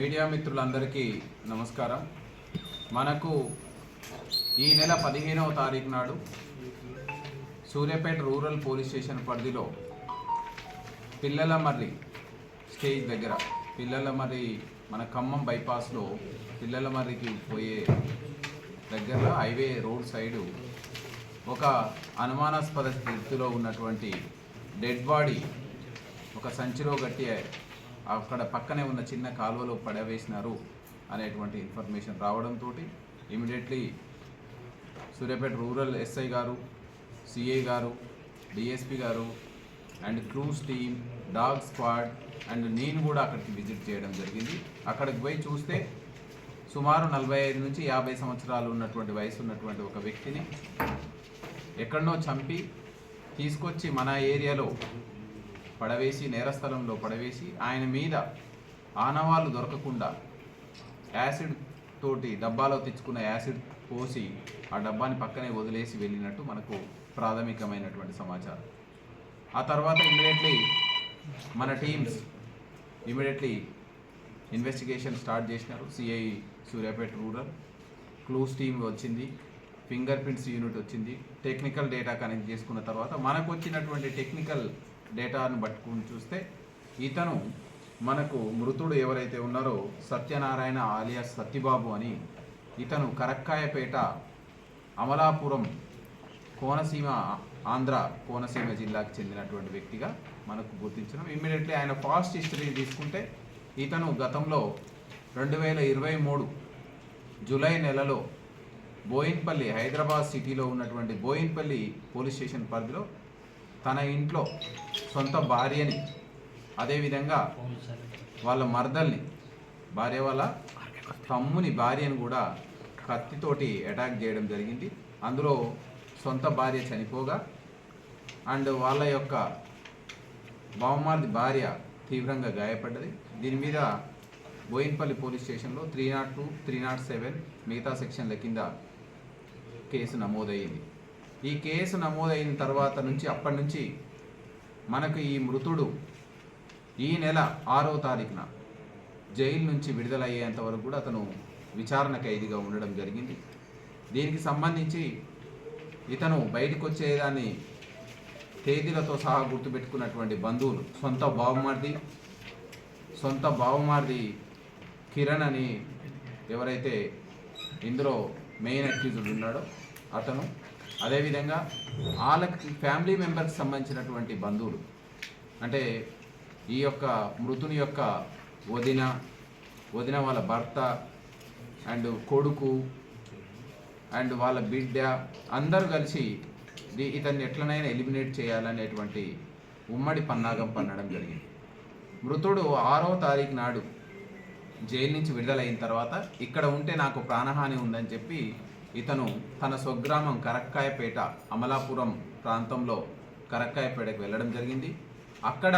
Media మిత్రులందరికీ నమస్కారం. మనకు ఈ నెల 15వ తారీఖు నాడు సూర్యాపేట రూరల్ పోలీస్ స్టేషన్ పరిధిలో పిల్లలమర్రి స్టేజ్ దగ్గర పిల్లలమర్రి మన ఖమ్మం బైపాస్లో పిల్లలమర్రికి పోయే దగ్గర హైవే రోడ్ సైడు ఒక అనుమానాస్పద స్థితిలో ఉన్నటువంటి డెడ్ బాడీ ఒక సంచిలో గట్టి అక్కడ పక్కనే ఉన్న చిన్న కాలువలో పడవేసినారు అనేటువంటి ఇన్ఫర్మేషన్ రావడంతో ఇమీడియట్లీ సూర్యాపేట రూరల్ ఎస్ఐ గారు, సిఐ గారు, డిఎస్పి గారు and clues team, dog squad and నేను కూడా అక్కడికి విజిట్ చేయడం జరిగింది. అక్కడికి పోయి చూస్తే సుమారు 45 నుంచి 50 సంవత్సరాలు ఉన్నటువంటి వయసు ఉన్నటువంటి ఒక వ్యక్తిని ఎక్కడనో చంపి తీసుకొచ్చి మన ఏరియాలో పడవేసి, నేరస్థలంలో పడవేసి ఆయన మీద ఆనవాళ్ళు దొరకకుండా యాసిడ్ తోటి డబ్బాలో తెచ్చుకున్న యాసిడ్ పోసి ఆ డబ్బాని పక్కనే వదిలేసి వెళ్ళినట్టు మనకు ప్రాథమికమైనటువంటి సమాచారం. ఆ తర్వాత మన టీమ్స్ ఇమీడియట్లీ ఇన్వెస్టిగేషన్ స్టార్ట్ చేసినారు. CI Suryapet rural, clues team వచ్చింది, ఫింగర్ ప్రింట్స్ యూనిట్ వచ్చింది, టెక్నికల్ డేటా కనెక్ట్ చేసుకున్న తర్వాత మనకు వచ్చినటువంటి టెక్నికల్ డేటాను పట్టుకుని చూస్తే ఇతను మనకు మృతుడు ఎవరైతే ఉన్నారో సత్యనారాయణ ఆలియాస్ సత్యబాబు అని, ఇతను కరక్కాయపేట అమలాపురం కోనసీమ ఆంధ్ర కోనసీమ జిల్లాకు చెందినటువంటి వ్యక్తిగా మనకు గుర్తించడం. ఇమ్మీడియట్లీ ఆయన పాస్ట్ హిస్టరీ తీసుకుంటే ఇతను గతంలో 2023 జూలై నెలలో బోయిన్పల్లి, హైదరాబాద్ సిటీలో ఉన్నటువంటి బోయిన్పల్లి పోలీస్ స్టేషన్ పరిధిలో తన ఇంట్లో సొంత భార్యని, అదేవిధంగా వాళ్ళ మర్దల్ని, భార్య వాళ్ళ తమ్ముని భార్యను కూడా కత్తితోటి అటాక్ చేయడం జరిగింది. అందులో సొంత భార్య చనిపోగా అండ్ వాళ్ళ యొక్క బావమర్ది భార్య తీవ్రంగా గాయపడ్డది. దీని మీద బోయిన్పల్లి పోలీస్ స్టేషన్లో 302, 307 మిగతా సెక్షన్ల కింద కేసు నమోదయ్యింది. ఈ కేసు నమోదైన తర్వాత నుంచి అప్పటి నుంచి మనకు ఈ మృతుడు ఈ నెల 6వ తారీఖున జైలు నుంచి విడుదలయ్యేంత వరకు కూడా అతను విచారణ ఖైదీగా ఉండడం జరిగింది. దీనికి సంబంధించి ఇతను బయటకు వచ్చేదాన్ని తేదీలతో సహా గుర్తుపెట్టుకున్నటువంటి బంధువులు, సొంత బావమార్ది కిరణ్ అని ఎవరైతే ఇందులో మెయిన్ అక్యూజ్డ్ ఉన్నాడో అతను, అదేవిధంగా వాళ్ళకి ఫ్యామిలీ మెంబర్కి సంబంధించినటువంటి బంధువులు, అంటే ఈ యొక్క మృతుని యొక్క వదిన వాళ్ళ భర్త అండ్ కొడుకు అండ్ వాళ్ళ బిడ్డ అందరూ కలిసి ఇతన్ని ఎట్లనైనా ఎలిమినేట్ చేయాలనేటువంటి ఉమ్మడి పన్నాగం పన్నడం జరిగింది. మృతుడు 6వ తారీఖు నాడు జైలు నుంచి విడుదలైన తర్వాత ఇక్కడ ఉంటే నాకు ప్రాణహాని ఉందని చెప్పి ఇతను తన స్వగ్రామం కరక్కాయపేట అమలాపురం ప్రాంతంలో కరక్కాయపేటకు వెళ్ళడం జరిగింది. అక్కడ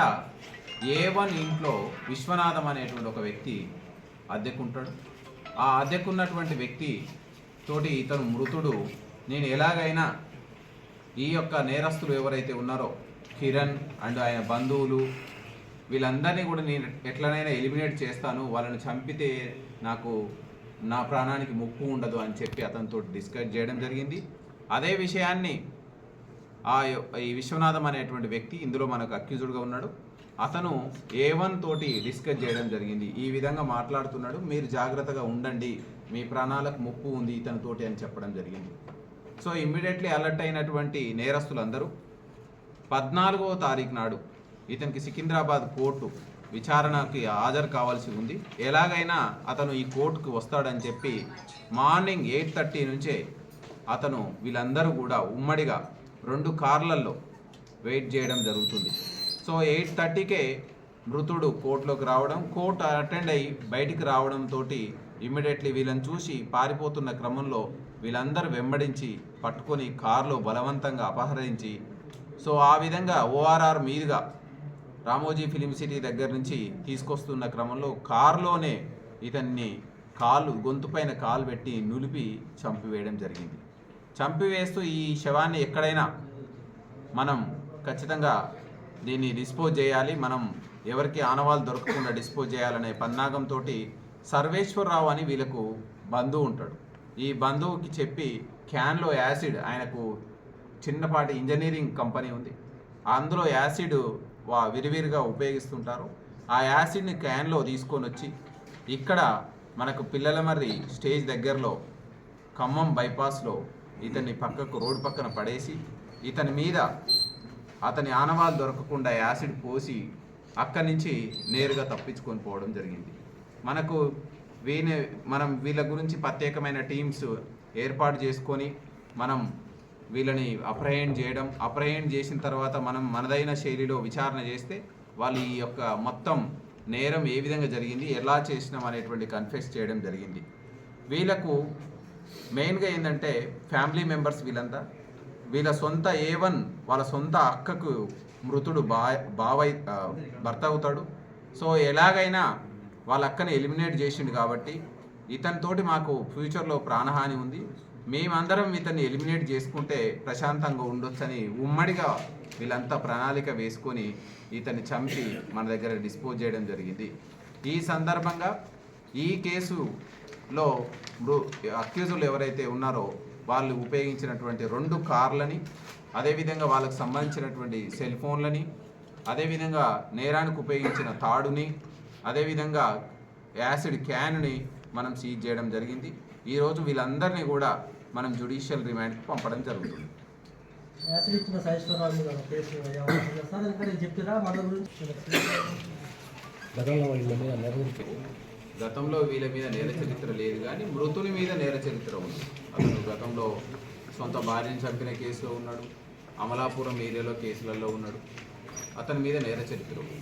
A1 ఇంట్లో విశ్వనాథం అనేటువంటి ఒక వ్యక్తి అద్దెకుంటాడు. ఆ అద్దెకున్నటువంటి వ్యక్తి తోటి ఇతను మృతుడు నేను ఎలాగైనా ఈ యొక్క నేరస్తులు ఎవరైతే ఉన్నారో కిరణ్ అండ్ ఆయన బంధువులు వీళ్ళందరినీ కూడా నేను ఎట్లనైనా ఎలిమినేట్ చేస్తాను, వాళ్ళని చంపితే నాకు నా ప్రాణానికి ముప్పు ఉండదు అని చెప్పి అతనితో డిస్కస్ చేయడం జరిగింది. అదే విషయాన్ని ఈ విశ్వనాథం అనేటువంటి వ్యక్తి ఇందులో మనకు అక్యూజ్డ్గా ఉన్నాడు. అతను A1 తోటి డిస్కస్ చేయడం జరిగింది. ఈ విధంగా మాట్లాడుతున్నాడు, మీరు జాగ్రత్తగా ఉండండి, మీ ప్రాణాలకు ముప్పు ఉంది ఇతనితోటి అని చెప్పడం జరిగింది. సో ఇమ్మీడియట్లీ అలర్ట్ అయినటువంటి నేరస్తులందరూ 14వ తారీఖు నాడు ఇతనికి సికింద్రాబాద్ కోర్టు విచారణకి హాజరు కావాల్సి ఉంది. ఎలాగైనా అతను ఈ కోర్టుకు వస్తాడని చెప్పి మార్నింగ్ 8:30 నుంచే అతను వీళ్ళందరూ కూడా ఉమ్మడిగా 2 కార్లలో వెయిట్ చేయడం జరుగుతుంది. సో 8:30కే మృతుడు కోర్టులోకి రావడం, కోర్టు అటెండ్ అయ్యి బయటికి రావడంతో ఇమ్మీడియట్లీ వీళ్ళని చూసి పారిపోతున్న క్రమంలో వీళ్ళందరూ వెంబడించి పట్టుకొని కారులో బలవంతంగా అపహరించి, సో ఆ విధంగా ORR మీదుగా రామోజీ ఫిలిం సిటీ దగ్గర నుంచి తీసుకొస్తున్న క్రమంలో కారులోనే ఇతన్ని గొంతుపైన కాలు పెట్టి నులిపి చంపివేయడం జరిగింది. చంపివేస్తూ ఈ శవాన్ని ఎక్కడైనా మనం ఖచ్చితంగా దీన్ని డిస్పోజ్ చేయాలి, మనం ఎవరికి ఆనవాళ్ళు దొరకకుండా డిస్పోజ్ చేయాలనే పన్నాగంతో సర్వేశ్వరరావు అని వీళ్ళకు బంధువు ఉంటాడు. ఈ బంధువుకి చెప్పి క్యాన్లో యాసిడ్, ఆయనకు చిన్నపాటి ఇంజనీరింగ్ కంపెనీ ఉంది, అందులో యాసిడ్ విరివిరిగా ఉపయోగిస్తుంటారు. ఆ యాసిడ్ని క్యాన్లో తీసుకొని వచ్చి ఇక్కడ మనకు పిల్లలమర్రి స్టేజ్ దగ్గరలో ఖమ్మం బైపాస్లో ఇతన్ని పక్కకు రోడ్డు పక్కన పడేసి ఇతని మీద అతని ఆనవాళ్ళు దొరకకుండా యాసిడ్ పోసి అక్కడి నుంచి నేరుగా తప్పించుకొని పోవడం జరిగింది. మనం వీళ్ళ గురించి ప్రత్యేకమైన టీమ్స్ ఏర్పాటు చేసుకొని మనం వీళ్ళని అప్రహెండ్ చేసిన తర్వాత మనం మనదైన శైలిలో విచారణ చేస్తే వాళ్ళు ఈ యొక్క మొత్తం నేరం ఏ విధంగా జరిగింది, ఎలా చేసినాం అనేటువంటి కన్ఫెస్ చేయడం జరిగింది. వీళ్ళకు మెయిన్గా ఏంటంటే ఫ్యామిలీ మెంబర్స్ వీళ్ళంతా, వీళ్ళ సొంత A1 వాళ్ళ సొంత అక్కకు మృతుడు భర్త అవుతాడు. సో ఎలాగైనా వాళ్ళ అక్కని ఎలిమినేట్ చేసిండు కాబట్టి ఇతనితోటి మాకు ఫ్యూచర్లో ప్రాణహాని ఉంది, మేమందరం ఇతన్ని ఎలిమినేట్ చేసుకుంటే ప్రశాంతంగా ఉండొచ్చని ఉమ్మడిగా వీళ్ళంతా ప్రణాళిక వేసుకొని ఇతన్ని చంపి మన దగ్గర డిస్పోజ్ చేయడం జరిగింది. ఈ సందర్భంగా ఈ కేసులో అక్యూజులు ఎవరైతే ఉన్నారో వాళ్ళు ఉపయోగించినటువంటి 2 కార్లని, అదేవిధంగా వాళ్ళకు సంబంధించినటువంటి సెల్ ఫోన్లని, అదేవిధంగా నేరానికి ఉపయోగించిన తాడుని, అదేవిధంగా యాసిడ్ క్యాన్ని మనం సీజ్ చేయడం జరిగింది. ఈరోజు వీళ్ళందరినీ కూడా మనం జ్యుడిషియల్ రిమాండ్కి పంపడం జరుగుతుంది. గతంలో వీళ్ళ మీద నేర చరిత్ర లేదు, కానీ మృతుని మీద నేర చరిత్ర ఉంది. అతను గతంలో సొంత భార్యను చంపిన కేసులో ఉన్నాడు, అమలాపురం ఏరియాలో కేసులలో ఉన్నాడు, అతని మీద నేర చరిత్ర ఉంది.